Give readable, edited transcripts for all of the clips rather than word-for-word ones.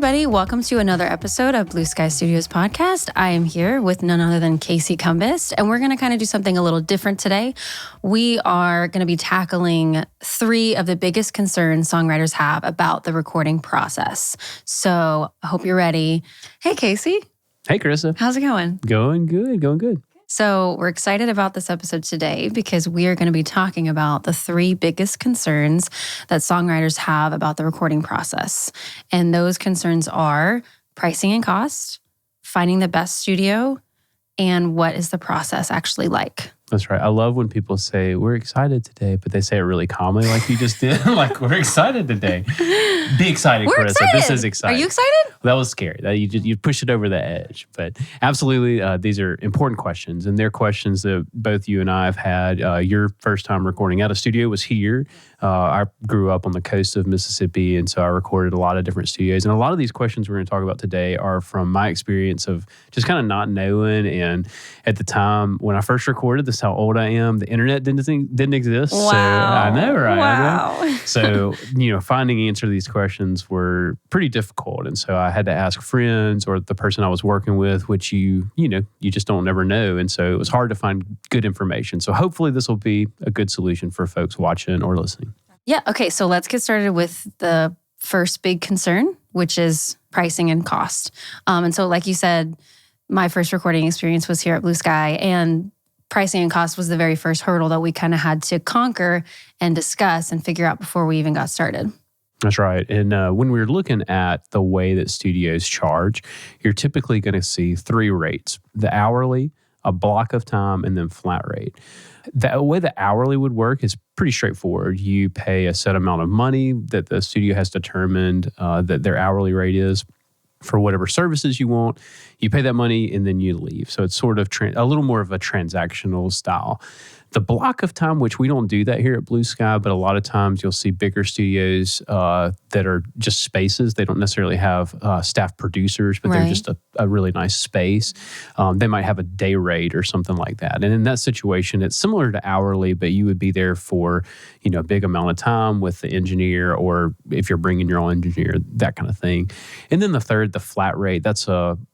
everybody. Welcome to another episode of Blue Sky Studios podcast. I am here with none other than Casey Cumbest, and we're going to kind of do something a little different today. We are going to be tackling 3 of the biggest concerns songwriters have about the recording process. So I hope you're ready. Hey, Casey. Hey, Carissa. How's it going? Going good. So we're excited about this episode today because we are going to be talking about the 3 biggest concerns that songwriters have about the recording process. And those concerns are pricing and cost, finding the best studio, and what is the process actually like. That's right. I love when people say, we're excited today, but they say it really calmly like you just did. Like, we're excited today. Be excited, We're Carissa. excited. This is exciting. Are you excited? That was scary. You pushed it over the edge. But absolutely, these are important questions. And they're questions that both you and I have had. Your first time recording at a studio was here. I grew up on the coast of Mississippi, and so I recorded a lot of different studios. And a lot of these questions we're going to talk about today are from my experience of just kind of not knowing. And at the time when I first recorded, this is how old I am, the internet didn't exist. Wow. So I know, right? Wow. I know. So, finding answer to these questions were pretty difficult. And so I had to ask friends or the person I was working with, which you just don't ever know. And so it was hard to find good information. So hopefully this will be a good solution for folks watching or listening. Yeah. Okay. So let's get started with the first big concern, which is pricing and cost. And so, like you said, my first recording experience was here at Blue Sky, and pricing and cost was the very first hurdle that we kind of had to conquer and discuss and figure out before we even got started. That's right. And when we're looking at the way that studios charge, you're typically going to see 3 rates: the hourly, a block of time, and then flat rate. The way the hourly would work is pretty straightforward. You pay a set amount of money that the studio has determined that their hourly rate is for whatever services you want. You pay that money and then you leave. So it's sort of a little more of a transactional style. The block of time, which we don't do that here at Blue Sky, but a lot of times you'll see bigger studios that are just spaces. They don't necessarily have staff producers, but they're just a really nice space. They might have a day rate or something like that. And in that situation, it's similar to hourly, but you would be there for a big amount of time with the engineer, or if you're bringing your own engineer, that kind of thing. And then the third, the flat rate, that's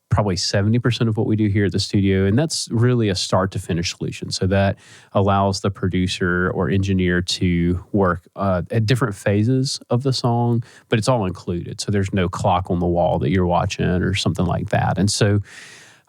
probably 70% of what we do here at the studio. And that's really a start to finish solution. So that allows the producer or engineer to work at different phases of the song, but it's all included. So there's no clock on the wall that you're watching or something like that. And so,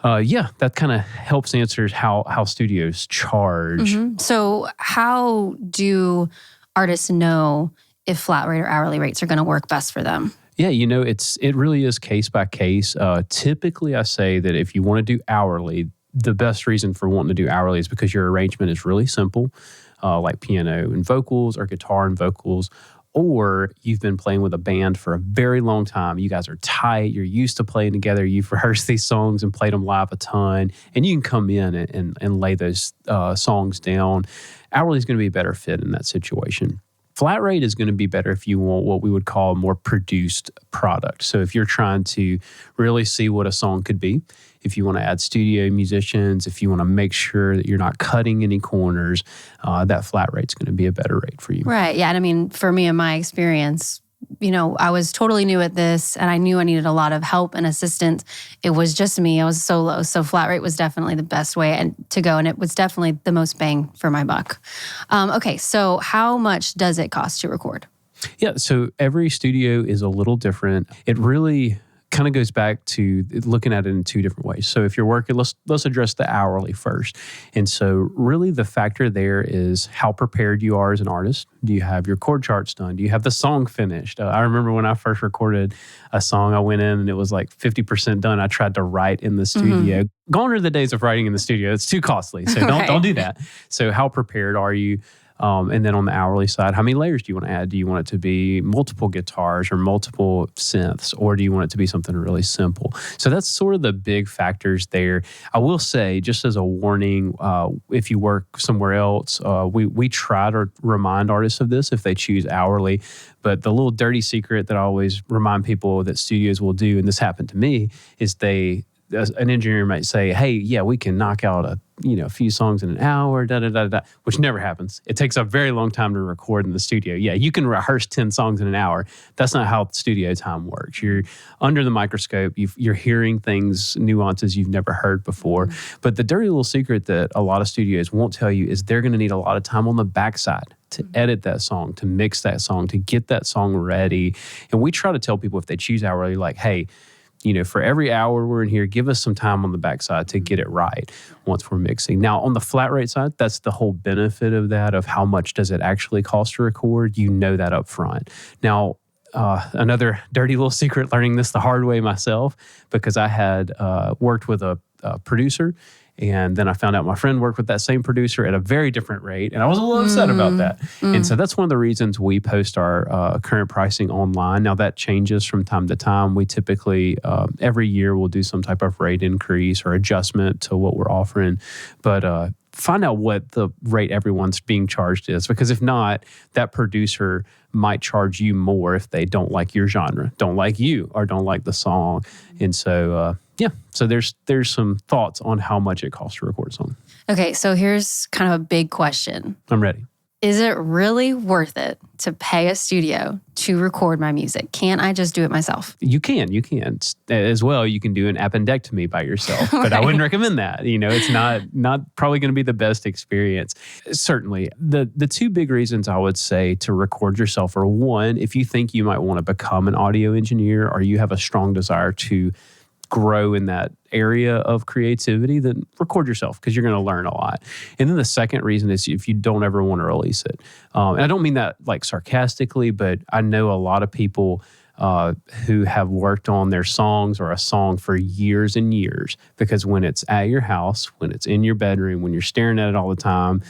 that kind of helps answer how studios charge. Mm-hmm. So how do artists know if flat rate or hourly rates are going to work best for them? Yeah, it really is case by case. Typically, I say that if you want to do hourly, the best reason for wanting to do hourly is because your arrangement is really simple, like piano and vocals or guitar and vocals, or you've been playing with a band for a very long time. You guys are tight. You're used to playing together. You've rehearsed these songs and played them live a ton, and you can come in and lay those songs down. Hourly is going to be a better fit in that situation. Flat rate is going to be better if you want what we would call a more produced product. So if you're trying to really see what a song could be, if you want to add studio musicians, if you want to make sure that you're not cutting any corners, that flat rate's going to be a better rate for you. Right. Yeah. And I mean, for me, in my experience, I was totally new at this, and I knew I needed a lot of help and assistance. It was just me. I was solo. So flat rate was definitely the best way to go, and it was definitely the most bang for my buck. Okay, so how much does it cost to record? Yeah, so every studio is a little different. It really kind of goes back to looking at it in 2 different ways. So if you're working, let's address the hourly first. And so really the factor there is how prepared you are as an artist. Do you have your chord charts done? Do you have the song finished? I remember when I first recorded a song, I went in and it was like 50% done. I tried to write in the studio. Mm-hmm. Gone are the days of writing in the studio. It's too costly. So don't do that. So how prepared are you? And then on the hourly side, how many layers do you want to add? Do you want it to be multiple guitars or multiple synths, or do you want it to be something really simple? So that's sort of the big factors there. I will say, just as a warning, if you work somewhere else, we try to remind artists of this if they choose hourly. But the little dirty secret that I always remind people that studios will do, and this happened to me, is an engineer might say, hey, yeah, we can knock out a a few songs in an hour, which never happens. It takes a very long time to record in the studio. Yeah, you can rehearse 10 songs in an hour. That's not how studio time works. You're under the microscope. You're hearing things, nuances you've never heard before. But the dirty little secret that a lot of studios won't tell you is they're going to need a lot of time on the backside to edit that song, to mix that song, to get that song ready. And we try to tell people if they choose hourly, like, hey, for every hour we're in here, give us some time on the backside to get it right once we're mixing. Now, on the flat rate side, that's the whole benefit of that, of how much does it actually cost to record. You know that up front. Now, another dirty little secret, learning this the hard way myself, because I had worked with a producer, and then I found out my friend worked with that same producer at a very different rate, and I was a little upset about that. And so that's one of the reasons we post our current pricing online. Now, that changes from time to time. We typically, every year, we'll do some type of rate increase or adjustment to what we're offering. But find out what the rate everyone's being charged is, because if not, that producer might charge you more if they don't like your genre, don't like you, or don't like the song. And so, so there's some thoughts on how much it costs to record a song. Okay, so here's kind of a big question. I'm ready. Is it really worth it to pay a studio to record my music? Can't I just do it myself? You can. As well, you can do an appendectomy by yourself, but I wouldn't recommend that. It's not probably going to be the best experience. Certainly, the two big reasons I would say to record yourself are, one, if you think you might want to become an audio engineer, or you have a strong desire to grow in that area of creativity, then record yourself, because you're going to learn a lot. And then the second reason is if you don't ever want to release it. And I don't mean that like sarcastically, but I know a lot of people who have worked on their songs or a song for years and years, because when it's at your house, when it's in your bedroom, when you're staring at it all the time,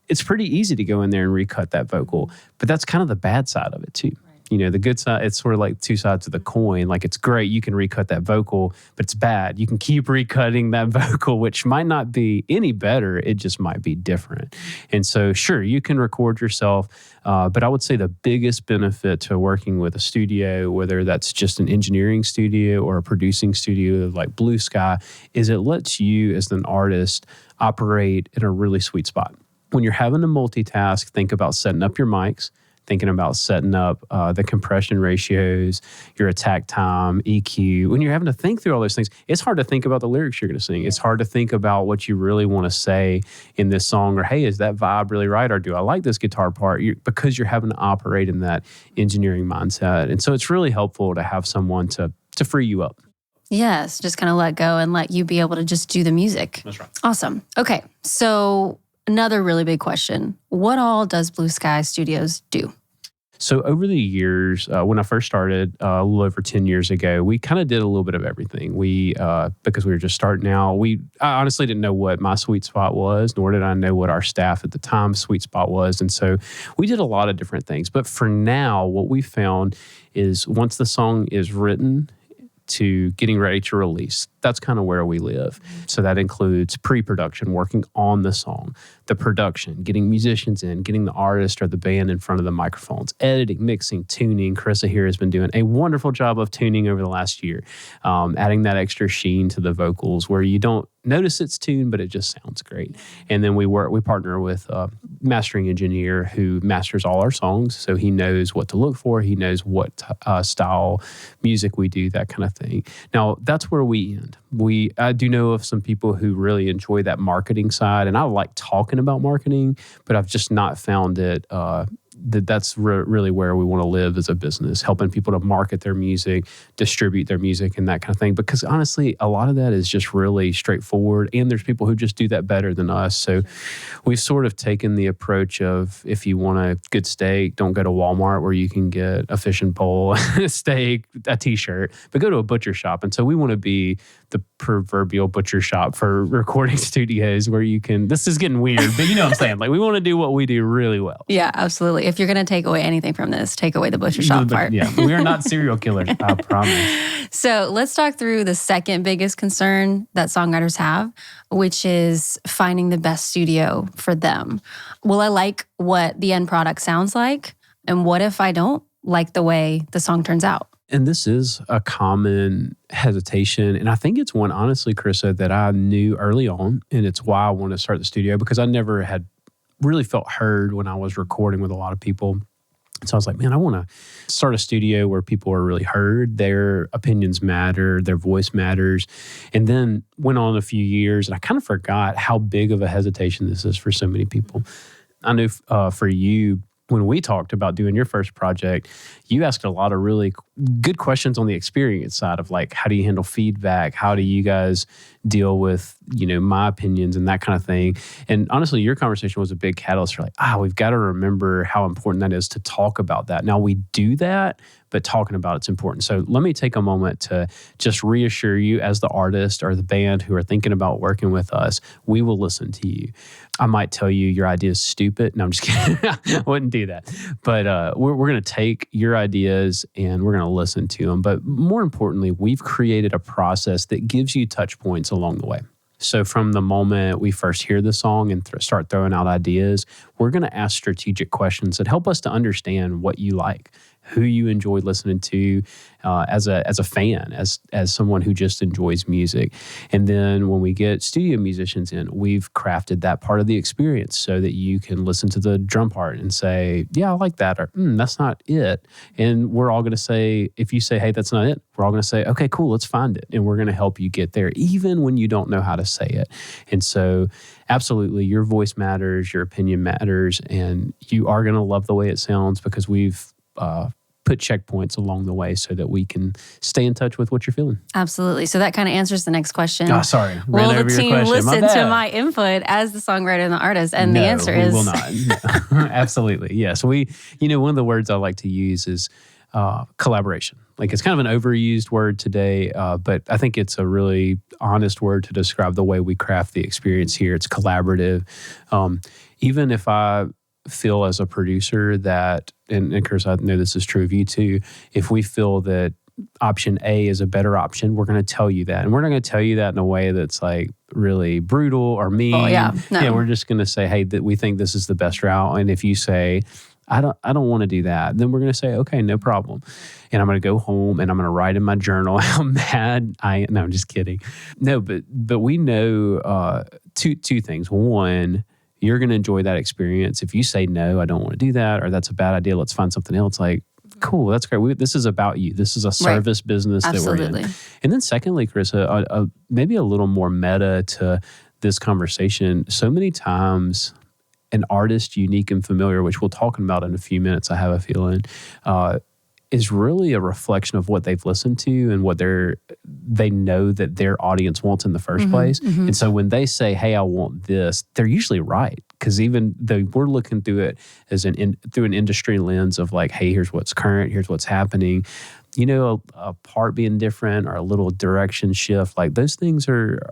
it's pretty easy to go in there and recut that vocal. But that's kind of the bad side of it too. The good side, it's sort of like two sides of the coin. Like, it's great, you can recut that vocal, but it's bad. You can keep recutting that vocal, which might not be any better. It just might be different. And so, sure, you can record yourself, but I would say the biggest benefit to working with a studio, whether that's just an engineering studio or a producing studio like Blue Sky, is it lets you as an artist operate in a really sweet spot. When you're having to multitask, think about setting up your mics, thinking about setting up the compression ratios, your attack time, EQ. When you're having to think through all those things, it's hard to think about the lyrics you're going to sing. It's hard to think about what you really want to say in this song, or, hey, is that vibe really right? Or do I like this guitar part? Because you're having to operate in that engineering mindset. And so it's really helpful to have someone to free you up. Yes, just kind of let go and let you be able to just do the music. That's right. Awesome. Okay, so another really big question. What all does Blue Sky Studios do? So over the years, when I first started a little over 10 years ago, we kind of did a little bit of everything. Because we were just starting out, I honestly didn't know what my sweet spot was, nor did I know what our staff at the time's sweet spot was. And so we did a lot of different things. But for now, what we found is once the song is written to getting ready to release, that's kind of where we live. So that includes pre-production, working on the song, the production, getting musicians in, getting the artist or the band in front of the microphones, editing, mixing, tuning. Carissa here has been doing a wonderful job of tuning over the last year, adding that extra sheen to the vocals where you don't notice it's tuned, but it just sounds great. And then we partner with a mastering engineer who masters all our songs, so he knows what to look for. He knows what style music we do, that kind of thing. Now, that's where we end. I do know of some people who really enjoy that marketing side, and I like talking about marketing, but I've just not found it that's really where we want to live as a business, helping people to market their music, distribute their music, and that kind of thing. Because honestly, a lot of that is just really straightforward, and there's people who just do that better than us. So we've sort of taken the approach of, if you want a good steak, don't go to Walmart where you can get a fishing pole, a steak, a t-shirt, but go to a butcher shop. And so we want to be the proverbial butcher shop for recording studios where you can, this is getting weird, but you know what I'm saying? Like, we want to do what we do really well. Yeah, absolutely. If you're going to take away anything from this, take away the butcher shop part. Yeah, we are not serial killers, I promise. So let's talk through the second biggest concern that songwriters have, which is finding the best studio for them. Will I like what the end product sounds like? And what if I don't like the way the song turns out? And this is a common hesitation. And I think it's one, honestly, Carissa, that I knew early on. And it's why I wanted to start the studio, because I never had really felt heard when I was recording with a lot of people. So I was like, man, I want to start a studio where people are really heard. Their opinions matter. Their voice matters. And then went on a few years, and I kind of forgot how big of a hesitation this is for so many people. I know for you, when we talked about doing your first project, you asked a lot of really good questions on the experience side of like, how do you handle feedback? How do you guys deal with, my opinions and that kind of thing? And honestly, your conversation was a big catalyst for like, we've got to remember how important that is to talk about that. Now we do that, but talking about it's important. So let me take a moment to just reassure you as the artist or the band who are thinking about working with us, we will listen to you. I might tell you your idea is stupid. No, I'm just kidding. I wouldn't do that. But we're going to take your ideas and we're going to listen to them. But more importantly, we've created a process that gives you touch points along the way. So from the moment we first hear the song and start throwing out ideas, we're going to ask strategic questions that help us to understand what you like, who you enjoy listening to as a fan, as someone who just enjoys music. And then when we get studio musicians in, we've crafted that part of the experience so that you can listen to the drum part and say, yeah, I like that, or that's not it. And we're all going to say, if you say, hey, that's not it, we're all going to say, okay, cool, let's find it. And we're going to help you get there, even when you don't know how to say it. And so absolutely, your voice matters, your opinion matters, and you are going to love the way it sounds because we've put checkpoints along the way so that we can stay in touch with what you're feeling. Absolutely. So that kind of answers the next question. Oh, sorry. Will the team listen to my input as the songwriter and the artist? And the answer is... No, we will not. No. Absolutely. Yes. One of the words I like to use is collaboration. Like, it's kind of an overused word today, but I think it's a really honest word to describe the way we craft the experience here. It's collaborative. Even if I feel as a producer that, and Carissa, I know this is true of you too, if we feel that option A is a better option, we're going to tell you that. And we're not going to tell you that in a way that's like really brutal or mean. Oh, yeah. No. Yeah, we're just going to say, hey, that we think this is the best route. And if you say, I don't want to do that, then we're going to say, okay, no problem. And I'm going to go home and I'm going to write in my journal how mad I am. No, I'm just kidding. No, but we know two things. One, you're going to enjoy that experience. If you say, no, I don't want to do that, or that's a bad idea, let's find something else. Like, cool, that's great. This is about you. This is a service business that we're in. And then secondly, Carissa, maybe a little more meta to this conversation. So many times an artist, unique and familiar, which we'll talk about in a few minutes, I have a feeling, is really a reflection of what they've listened to and what they know that their audience wants in the first place. Mm-hmm. And so when they say, hey, I want this, they're usually right. Because even though we're looking through it as through an industry lens of like, hey, here's what's current, here's what's happening, a part being different or a little direction shift, like those things are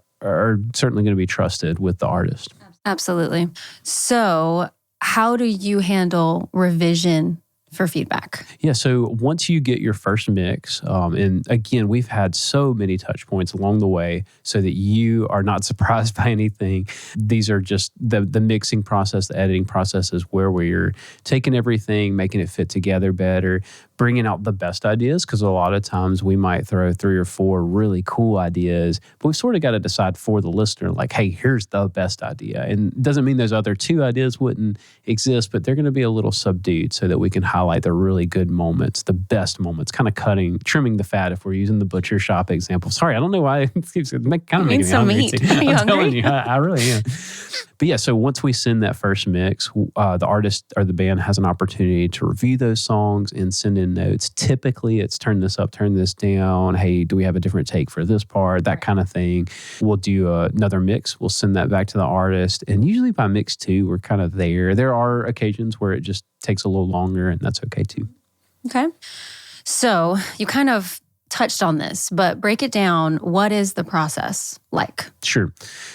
certainly going to be trusted with the artist. Absolutely. So how do you handle revision for feedback? Yeah, so once you get your first mix, and again, we've had so many touch points along the way so that you are not surprised by anything. These are just the mixing process, the editing process is where we're taking everything, making it fit together better, bringing out the best ideas, because a lot of times we might throw 3 or 4 really cool ideas, but we've sort of got to decide for the listener, like, hey, here's the best idea. And it doesn't mean those other 2 ideas wouldn't exist, but they're going to be a little subdued so that we can highlight the really good moments, the best moments, kind of trimming the fat if we're using the butcher shop example. Sorry, I don't know why it keeps kind of making me hungry. I'm telling you, I really am. But yeah, so once we send that first mix, the artist or the band has an opportunity to review those songs and send in notes. Typically, it's turn this up, turn this down. Hey, do we have a different take for this part? That kind of thing. We'll do another mix. We'll send that back to the artist. And usually by mix 2, we're kind of there. There are occasions where it just takes a little longer, and that's okay too. Okay. So you kind of touched on this, but break it down. What is the process like? Sure.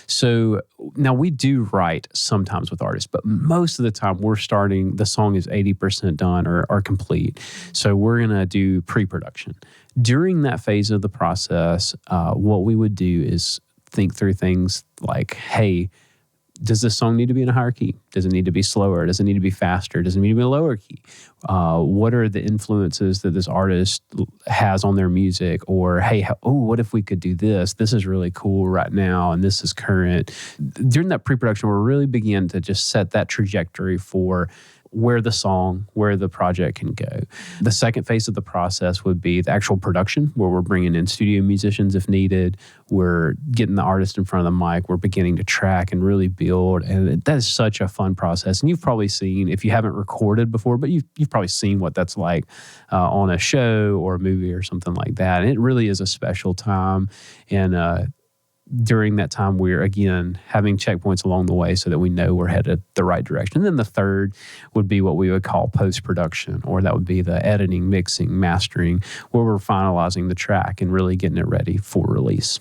So now we do write sometimes with artists, but most of the time the song is 80% done or complete. So we're going to do pre-production. During that phase of the process, what we would do is think through things like, hey, does this song need to be in a higher key? Does it need to be slower? Does it need to be faster? Does it need to be a lower key? What are the influences that this artist has on their music? Or, hey, what if we could do this? This is really cool right now, and this is current. During that pre-production, we're really begin to just set that trajectory for where the project can go. The second phase of the process would be the actual production, where we're bringing in studio musicians if needed. We're getting the artist in front of the mic. We're beginning to track and really build. And that is such a fun process. And you've probably seen, if you haven't recorded before, but you've probably seen what that's like on a show or a movie or something like that. And it really is a special time. And during that time, we're, again, having checkpoints along the way so that we know we're headed the right direction. And then the third would be what we would call post-production, or that would be the editing, mixing, mastering, where we're finalizing the track and really getting it ready for release.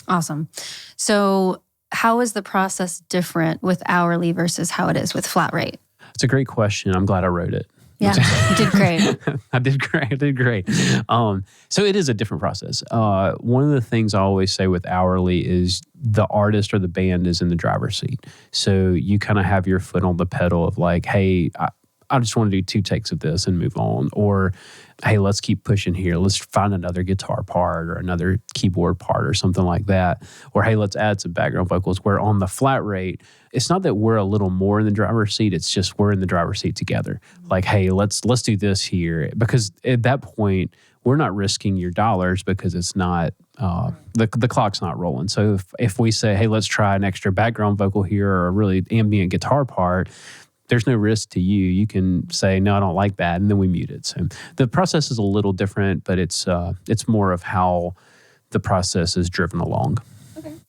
Awesome. So how is the process different with hourly versus how it is with flat rate? It's a great question. I'm glad I wrote it. Yeah, you did great. I did great. So it is a different process. One of the things I always say with hourly is the artist or the band is in the driver's seat. So you kind of have your foot on the pedal of like, hey, I just want to do 2 takes of this and move on. Or, hey, let's keep pushing here. Let's find another guitar part or another keyboard part or something like that. Or, hey, let's add some background vocals. Where on the flat rate, it's not that we're a little more in the driver's seat. It's just we're in the driver's seat together. Like, hey, let's do this here. Because at that point, we're not risking your dollars because it's not, the clock's not rolling. So if we say, hey, let's try an extra background vocal here or a really ambient guitar part, there's no risk to you. You can say, no, I don't like that, and then we mute it. So the process is a little different, but it's more of how the process is driven along.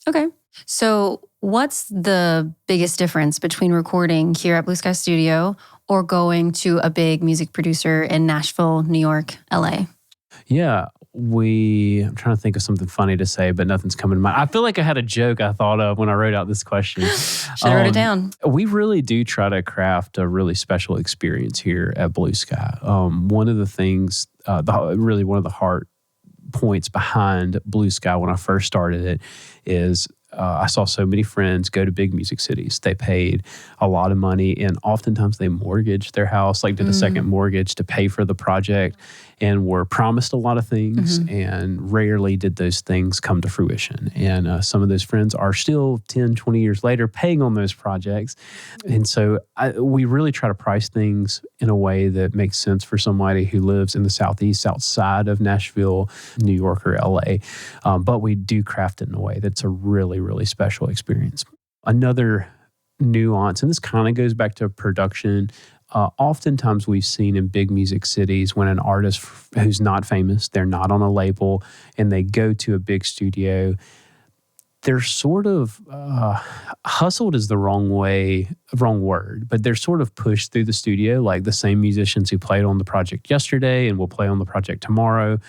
Okay. So what's the biggest difference between recording here at Blue Sky Studio or going to a big music producer in Nashville, New York, LA? Yeah, I'm trying to think of something funny to say, but nothing's coming to mind. I feel like I had a joke I thought of when I wrote out this question. Should have wrote it down. We really do try to craft a really special experience here at Blue Sky. One of the things, one of the heart points behind Blue Sky when I first started it is I saw so many friends go to big music cities. They paid a lot of money, and oftentimes they mortgaged their house, like did a second mortgage to pay for the project, and were promised a lot of things, and rarely did those things come to fruition. And some of those friends are still 10, 20 years later paying on those projects. And so we really try to price things in a way that makes sense for somebody who lives in the Southeast, outside of Nashville, New York, or LA. But we do craft it in a way that's a really, really special experience. Another nuance, and this kind of goes back to production. Oftentimes we've seen in big music cities when an artist who's not famous, they're not on a label, and they go to a big studio, they're sort of hustled is the wrong word, but they're sort of pushed through the studio, like the same musicians who played on the project yesterday and will play on the project tomorrow,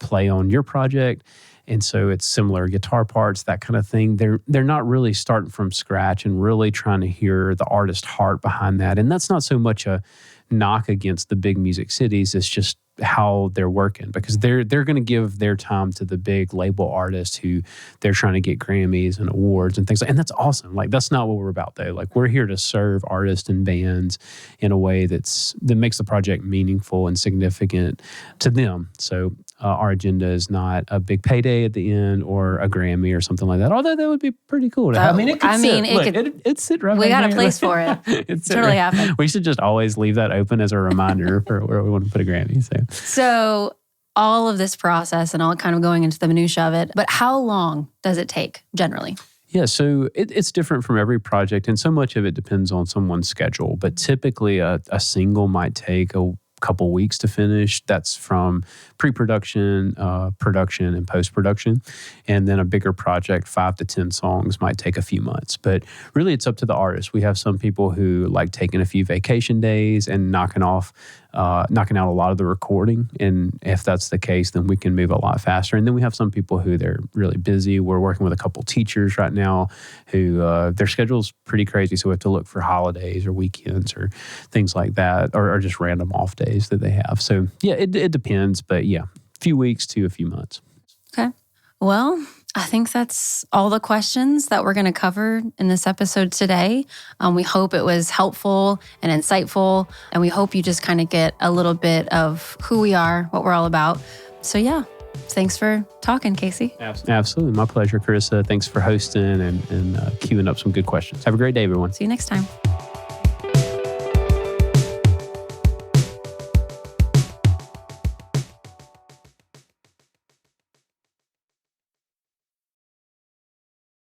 play on your project. And so it's similar guitar parts, that kind of thing. They're not really starting from scratch and really trying to hear the artist's heart behind that. And that's not so much a knock against the big music cities. It's just how they're working, because they're going to give their time to the big label artists who they're trying to get Grammys and awards and things like, and that's awesome. Like, that's not what we're about though. Like, we're here to serve artists and bands in a way that makes the project meaningful and significant to them. So our agenda is not a big payday at the end or a Grammy or something like that. Although that would be pretty cool to have. It'd sit right. We got a place for it. It's totally happened. We should just always leave that open as a reminder for where we want to put a Grammy. So all of this process and all kind of going into the minutia of it, but how long does it take generally? Yeah, so it's different from every project, and so much of it depends on someone's schedule. But typically a single might take a couple weeks to finish. That's from pre-production, production, and post-production. And then a bigger project, 5 to 10 songs, might take a few months. But really, it's up to the artist. We have some people who like taking a few vacation days and knocking out a lot of the recording. And if that's the case, then we can move a lot faster. And then we have some people who they're really busy. We're working with a couple teachers right now who their schedule's pretty crazy. So we have to look for holidays or weekends or things like that, or just random off days that they have. So yeah, it depends. But yeah, a few weeks to a few months. Okay. Well, I think that's all the questions that we're going to cover in this episode today. We hope it was helpful and insightful, and we hope you just kind of get a little bit of who we are, what we're all about. So yeah, thanks for talking, Casey. Absolutely. My pleasure, Carissa. Thanks for hosting and queuing up some good questions. Have a great day, everyone. See you next time.